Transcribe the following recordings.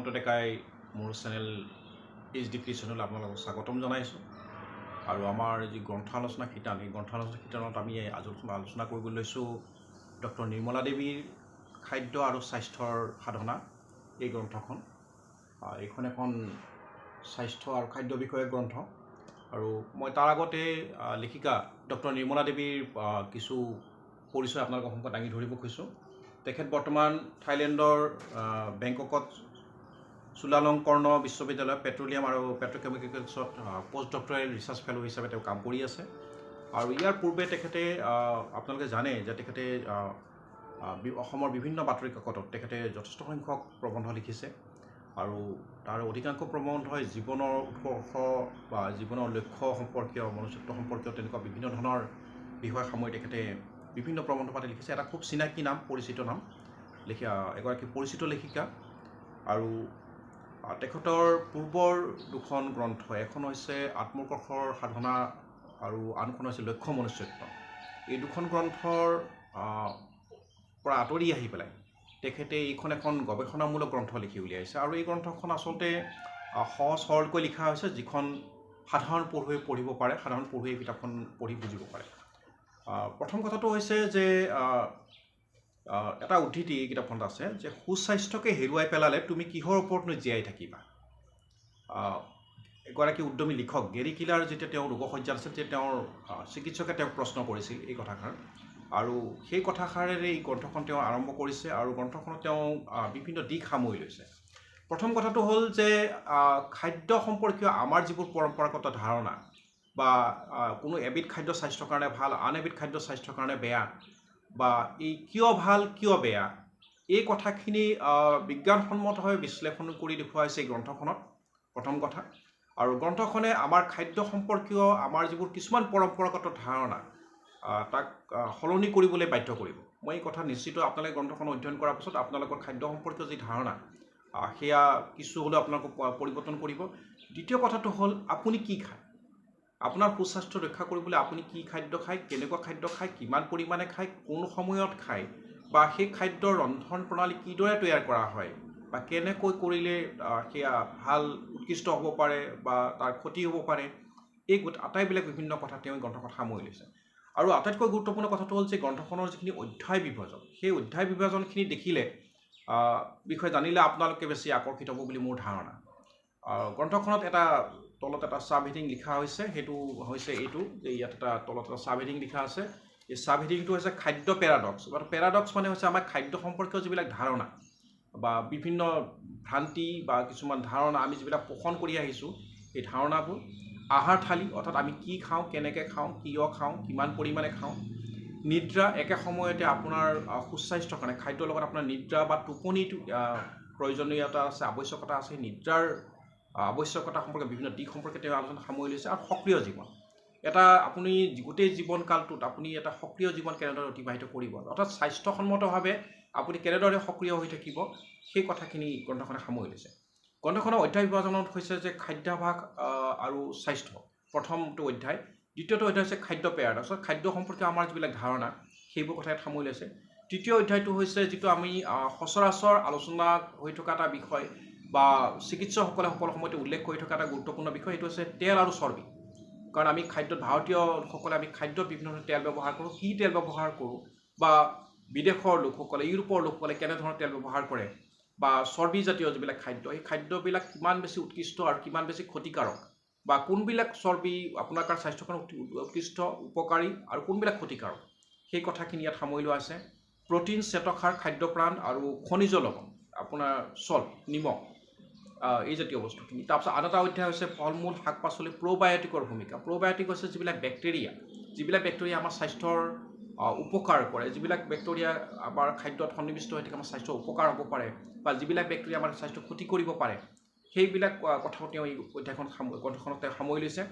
হেমন্ত ডেকাই মোৰ channel HD ক্ৰিয়েশ্যনলৈ আপোনালোকক স্বাগতম জনাইছোঁ আৰু আমাৰ যি গ্ৰন্থ আলোচনা শিতান এই গ্ৰন্থ আলোচনা শিতানত আমি আলোচনা কৰিবলৈ লৈছোঁ ডক্টৰ নিৰ্মলা দেৱীৰ খাদ্য আৰু স্বাস্থ্যৰ সাধনা এই গ্ৰন্থখন। এইখন এখন স্বাস্থ্য আৰু খাদ্য বিষয়ক গ্ৰন্থ আৰু মই তাৰ আগতে লেখিকা ডক্টৰ নিৰ্মলা দেৱীৰ কিছু পৰিচয় আপোনালোকৰ সন্মুখত দাঙি ধৰিব খুজিছোঁ। তেখেত বৰ্তমান থাইলেণ্ডৰ বেংককত চুলালংকৰ্ণ বিশ্ববিদ্যালয় পেট্ৰলিয়াম আৰু পেট্ৰকেমিকেলছত পোষ্ট ডক্টৰেল ৰিচাৰ্চ ফেল' হিচাপে তেওঁ কাম কৰি আছে আৰু ইয়াৰ পূৰ্বে তেখেতে আপোনালোকে জানে যে তেখেতে অসমৰ বিভিন্ন বাতৰি কাকতত তেখেতে যথেষ্ট সংখ্যক প্ৰবন্ধ লিখিছে আৰু তাৰ অধিকাংশ প্ৰবন্ধই জীৱনৰ উৎকৰ্ষ বা জীৱনৰ লক্ষ্য সম্পৰ্কীয় মনুষ্যত্ব সম্পৰ্কীয় তেনেকুৱা বিভিন্ন ধৰণৰ বিষয় সামৰি তেখেতে বিভিন্ন প্ৰবন্ধ পাতি লিখিছে। এটা খুব চিনাকি নাম, পৰিচিত নাম, এগৰাকী পৰিচিত লেখিকা আৰু তেখেতৰ পূৰ্বৰ দুখন গ্ৰন্থ, এখন হৈছে আত্মোৎকৰ্ষৰ সাধনা আৰু আনখন হৈছে লক্ষ্য মনুষ্যত্ব। এই দুখন গ্ৰন্থৰ পৰা আঁতৰি আহি পেলাই তেখেতে এইখন এখন গৱেষণামূলক গ্ৰন্থ লিখি উলিয়াইছে আৰু এই গ্ৰন্থখন আচলতে সহজ সৰলকৈ লিখা হৈছে, যিখন সাধাৰণ পঢ়ুৱৈয়ে পঢ়িব পাৰে, সাধাৰণ পঢ়ুৱৈয়ে কিতাপখন পঢ়ি বুজিব পাৰে। প্ৰথম কথাটো হৈছে যে এটা উদ্ধৃতি এই কিতাপখনত আছে যে সুস্বাস্থ্যকে হেৰুৱাই পেলালে তুমি কিহৰ ওপৰতনো জীয়াই থাকিবা। এগৰাকী উদ্যমী লিখক গেৰী কিলাৰ যেতিয়া তেওঁ ৰোগশয্যাত আছিল তেতিয়া তেওঁৰ চিকিৎসকে তেওঁক প্ৰশ্ন কৰিছিল এই কথাষাৰ আৰু সেই কথাষাৰেৰে এই গ্ৰন্থখন তেওঁ আৰম্ভ কৰিছে আৰু গ্ৰন্থখনত তেওঁ বিভিন্ন দিশ সামৰি লৈছে। প্ৰথম কথাটো হ'ল যে খাদ্য সম্পৰ্কীয় আমাৰ যিবোৰ পৰম্পৰাগত ধাৰণা বা কোনো এবিধ খাদ্য স্বাস্থ্যৰ কাৰণে ভাল, আন এবিধ খাদ্য স্বাস্থ্যৰ কাৰণে বেয়া, বা এই কিয় ভাল কিয় বেয়া, এই কথাখিনি বিজ্ঞানসন্মতভাৱে বিশ্লেষণ কৰি দেখুওৱা হৈছে এই গ্ৰন্থখনত, প্ৰথম কথা। আৰু গ্ৰন্থখনে আমাৰ খাদ্য সম্পৰ্কীয় আমাৰ যিবোৰ কিছুমান পৰম্পৰাগত ধাৰণা তাক সলনি কৰিবলৈ বাধ্য কৰিব। মই এই কথা নিশ্চিত, আপোনালোকে গ্ৰন্থখন অধ্যয়ন কৰাৰ পিছত আপোনালোকৰ খাদ্য সম্পৰ্কীয় যি ধাৰণা সেয়া কিছু হ'লেও আপোনালোকক পৰিৱৰ্তন কৰিব। দ্বিতীয় কথাটো হ'ল আপুনি কি খায়, আপোনাৰ সুস্বাস্থ্য ৰক্ষা কৰিবলৈ আপুনি কি খাদ্য খায়, কেনেকুৱা খাদ্য খায়, কিমান পৰিমাণে খায়, কোন সময়ত খায়, বা সেই খাদ্যৰ ৰন্ধন প্ৰণালী কিদৰে তৈয়াৰ কৰা হয় বা কেনেকৈ কৰিলে সেয়া ভাল উৎকৃষ্ট হ'ব পাৰে বা তাৰ ক্ষতি হ'ব পাৰে, এই আটাইবিলাক বিভিন্ন কথা তেওঁ এই গ্ৰন্থখন সামৰি লৈছে। আৰু আটাইতকৈ গুৰুত্বপূৰ্ণ কথাটো হ'ল যে গ্ৰন্থখনৰ যিখিনি অধ্যায় বিভাজন, সেই অধ্যায় বিভাজনখিনি দেখিলে বিষয়ে জানিলে আপোনালোকে বেছি আকৰ্ষিত হ'ব বুলি মোৰ ধাৰণা। গ্ৰন্থখনত এটা তলত এটা চাব হেডিং লিখা হৈছে, সেইটো হৈছে এইটো যে ইয়াত এটা তলত এটা চাব হেডিং লিখা আছে। এই চাব হেডিংটো হৈছে খাদ্য পেৰাডক্স। পেৰাডক্স মানে হৈছে আমাৰ খাদ্য সম্পৰ্কীয় যিবিলাক ধাৰণা বা বিভিন্ন ভ্ৰান্তি বা কিছুমান ধাৰণা আমি যিবিলাক পোষণ কৰি আহিছোঁ, এই ধাৰণাবোৰ আহাৰ থালি, অৰ্থাৎ আমি কি খাওঁ, কেনেকৈ খাওঁ, কিয় খাওঁ, কিমান পৰিমাণে খাওঁ, নিদ্ৰা, একে সময়তে আপোনাৰ সুস্বাস্থ্যৰ কাৰণে খাদ্যৰ লগত আপোনাৰ নিদ্ৰা বা টোপনিটো প্ৰয়োজনীয়তা আছে, আৱশ্যকতা আছে। নিদ্ৰাৰ আৱশ্যকতা সম্পৰ্কে বিভিন্ন দিশ সম্পৰ্কে তেওঁ আলোচনা সামৰি লৈছে। আৰু সক্ৰিয় জীৱন, এটা আপুনি গোটেই জীৱনকালটোত আপুনি এটা সক্ৰিয় জীৱন কেনেদৰে অতিবাহিত কৰিব, অৰ্থাৎ স্বাস্থ্যসন্মতভাৱে আপুনি কেনেদৰে সক্ৰিয় হৈ থাকিব, সেই কথাখিনি গ্ৰন্থখনে সামৰি লৈছে। গ্ৰন্থখনৰ অধ্যায় বিভাজনত হৈছে যে খাদ্যাভাস আৰু স্বাস্থ্য প্ৰথমটো অধ্যায়, দ্বিতীয়টো অধ্যায় হৈছে খাদ্য পেৰাডক্স, খাদ্য সম্পৰ্কীয় আমাৰ যিবিলাক ধাৰণা সেইবোৰ কথা ইয়াত সামৰি লৈছে। তৃতীয় অধ্যায়টো হৈছে যিটো আমি সচৰাচৰ আলোচনা হৈ থকা এটা বিষয় বা চিকিৎসকসকলে সকলো সময়তে উল্লেখ কৰি থকা এটা গুৰুত্বপূৰ্ণ বিষয়, সেইটো হৈছে তেল আৰু চৰ্বি। কাৰণ আমি খাদ্যত, ভাৰতীয় লোকসকলে আমি খাদ্যত বিভিন্ন ধৰণৰ তেল ব্যৱহাৰ কৰোঁ, কি তেল ব্যৱহাৰ কৰোঁ, বা বিদেশৰ লোকসকলে, ইউৰোপৰ লোকসকলে কেনেধৰণৰ তেল ব্যৱহাৰ কৰে, বা চৰ্বিজাতীয় যিবিলাক খাদ্য, এই খাদ্যবিলাক কিমান বেছি উৎকৃষ্ট আৰু কিমান বেছি ক্ষতিকাৰক, বা কোনবিলাক চৰ্বি আপোনাৰ কাৰণে স্বাস্থ্যৰ কাৰণে উৎকৃষ্ট উপকাৰী আৰু কোনবিলাক ক্ষতিকাৰক, সেই কথাখিনি ইয়াত সামৰি লোৱা আছে। প্ৰটিন, শ্বেতসাৰ, খাদ্যপ্ৰাণ আৰু খনিজ লৱণ, আপোনাৰ চল্ট, নিমখ, এই জাতীয় বস্তুখিনি। তাৰপিছত আন এটা অধ্যায় হৈছে ফল মূল, শাক পাচলি, প্ৰ'বায়'টিকৰ ভূমিকা। প্ৰ'বায়'টিক হৈছে যিবিলাক বেক্টেৰিয়া আমাৰ স্বাস্থ্যৰ উপকাৰ কৰে, যিবিলাক বেক্টেৰিয়া আমাৰ খাদ্যত সন্নিৱিষ্ট হৈ থাকে আমাৰ স্বাস্থ্যৰ উপকাৰ হ'ব পাৰে, বা যিবিলাক বেক্টেৰিয়া আমাৰ স্বাস্থ্য ক্ষতি কৰিব পাৰে, সেইবিলাক কথাও তেওঁ এই গ্ৰন্থখনত তেওঁ সামৰি লৈছে।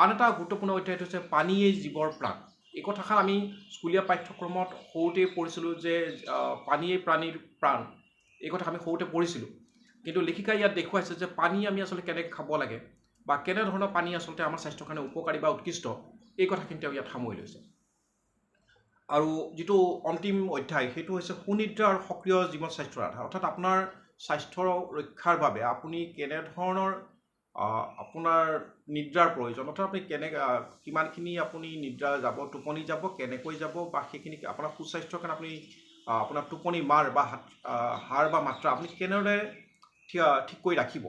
আন এটা গুৰুত্বপূৰ্ণ অধ্যায়টো হৈছে পানীয়েই জীৱৰ প্ৰাণ। এই কথাষাৰ আমি স্কুলীয়া পাঠ্যক্ৰমত সৰুতেই পঢ়িছিলোঁ যে পানীয়েই প্ৰাণীৰ প্ৰাণ, এই কথা আমি সৰুতে পঢ়িছিলোঁ। কিন্তু লেখিকাই ইয়াত দেখুৱাইছে যে পানী আমি আচলতে কেনেকৈ খাব লাগে বা কেনেধৰণৰ পানী আচলতে আমাৰ স্বাস্থ্যৰ কাৰণে উপকাৰী বা উৎকৃষ্ট, এই কথাখিনি তেওঁ ইয়াত সামৰি লৈছে। আৰু যিটো অন্তিম অধ্যায় সেইটো হৈছে সুনিদ্ৰা আৰু সক্ৰিয় জীৱন স্বাস্থ্যৰ আধাৰ, অৰ্থাৎ আপোনাৰ স্বাস্থ্য ৰক্ষাৰ বাবে আপুনি কেনেধৰণৰ আপোনাৰ নিদ্ৰাৰ প্ৰয়োজন, অৰ্থাৎ আপুনি কিমানখিনি আপুনি নিদ্ৰা যাব, টোপনি যাব, কেনেকৈ যাব, বা সেইখিনি আপোনাৰ সুস্বাস্থ্যৰ কাৰণে আপুনি আপোনাৰ টোপনি মাৰ বা হাৰ বা মাত্ৰা আপুনি কেনেদৰে ঠিক কৰি ৰাখিব,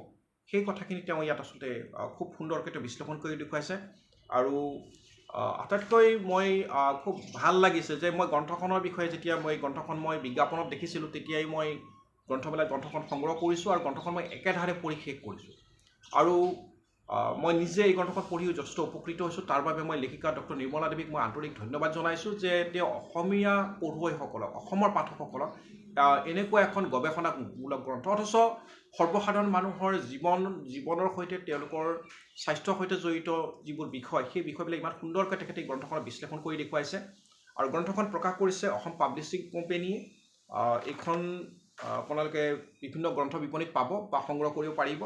সেই কথাখিনি তেওঁ ইয়াত আচলতে খুব সুন্দৰকৈ তেওঁ বিশ্লেষণ কৰি দেখুৱাইছে। আৰু আটাইতকৈ মই খুব ভাল লাগিছে যে মই গ্ৰন্থখনৰ বিষয়ে যেতিয়া গ্ৰন্থখন মই বিজ্ঞাপনত দেখিছিলোঁ তেতিয়াই মই গ্ৰন্থখন সংগ্ৰহ কৰিছোঁ আৰু গ্ৰন্থখন মই একেধাৰে পঢ়ি শেষ কৰিছোঁ। আৰু মই নিজে এই গ্ৰন্থখন পঢ়িও যথেষ্ট উপকৃত হৈছোঁ। তাৰ বাবে মই লেখিকা ডক্টৰ নিৰ্মলা দেৱীক মই আন্তৰিক ধন্যবাদ জনাইছোঁ যে তেওঁ অসমীয়া পঢ়ুৱৈসকলক, অসমৰ পাঠকসকলক এনেকুৱা এখন গৱেষণামূলক গ্ৰন্থ, অথচ সৰ্বসাধাৰণ মানুহৰ জীৱনৰ সৈতে তেওঁলোকৰ স্বাস্থ্যৰ সৈতে জড়িত যিবোৰ বিষয়, সেই বিষয়বিলাক ইমান সুন্দৰকৈ তেখেতে এই গ্ৰন্থখনত বিশ্লেষণ কৰি দেখুৱাইছে। আৰু গ্ৰন্থখন প্ৰকাশ কৰিছে অসম পাব্লিচিং কোম্পেনীয়ে। এইখন আপোনালোকে বিভিন্ন গ্ৰন্থ বিপণীত পাব বা সংগ্ৰহ কৰিব পাৰিব,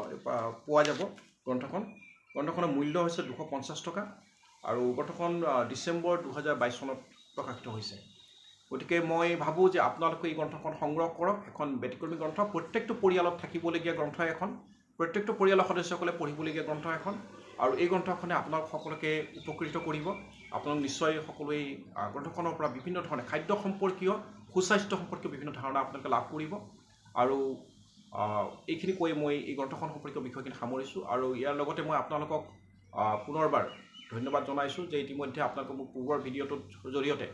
পোৱা যাব। গ্ৰন্থখনৰ মূল্য হৈছে 250 টকা আৰু গ্ৰন্থখন ডিচেম্বৰ 2022 চনত প্ৰকাশিত হৈছে। গতিকে মই ভাবোঁ যে আপোনালোকে এই গ্ৰন্থখন সংগ্ৰহ কৰক। এখন ব্যতিক্ৰমী গ্ৰন্থ, প্ৰত্যেকটো পৰিয়ালত থাকিবলগীয়া গ্ৰন্থ এখন, প্ৰত্যেকটো পৰিয়ালৰ সদস্যসকলে পঢ়িবলগীয়া গ্ৰন্থ এখন। আৰু এই গ্ৰন্থখনে আপোনালোক সকলোকে উপকৃত কৰিব। আপোনালোক নিশ্চয় সকলোৱে গ্ৰন্থখনৰ পৰা বিভিন্ন ধৰণে খাদ্য সম্পৰ্কীয়, সুস্বাস্থ্য সম্পৰ্কীয় বিভিন্ন ধাৰণা আপোনালোকে লাভ কৰিব। আৰু এইখিনি কৈ মই এই গ্ৰন্থখন সম্পৰ্কীয় বিষয়খিনি সামৰিছোঁ। আৰু ইয়াৰ লগতে মই আপোনালোকক পুনৰবাৰ ধন্যবাদ জনাইছোঁ যে ইতিমধ্যে আপোনালোকে মোক পূৰ্বৰ ভিডিঅ'টোৰ জৰিয়তে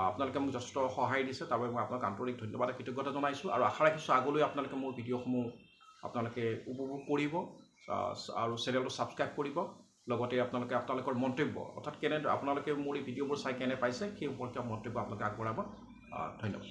আপোনালোকে মোক যথেষ্ট সহায় দিছে। তাৰ বাবে মই আপোনালোক আন্তৰিক ধন্যবাদ আৰু কৃতজ্ঞতা জনাইছোঁ। আৰু আশা ৰাখিছোঁ আগলৈ আপোনালোকে মোৰ ভিডিঅ'সমূহ আপোনালোকে উপভোগ কৰিব আৰু চেনেলটো ছাবস্ক্ৰাইব কৰিব। লগতে আপোনালোকৰ মন্তব্য, অৰ্থাৎ আপোনালোকে মোৰ এই ভিডিঅ'বোৰ চাই কেনে পাইছে সেই সম্পৰ্কীয় মন্তব্য আপোনালোকে আগবঢ়াব। ধন্যবাদ।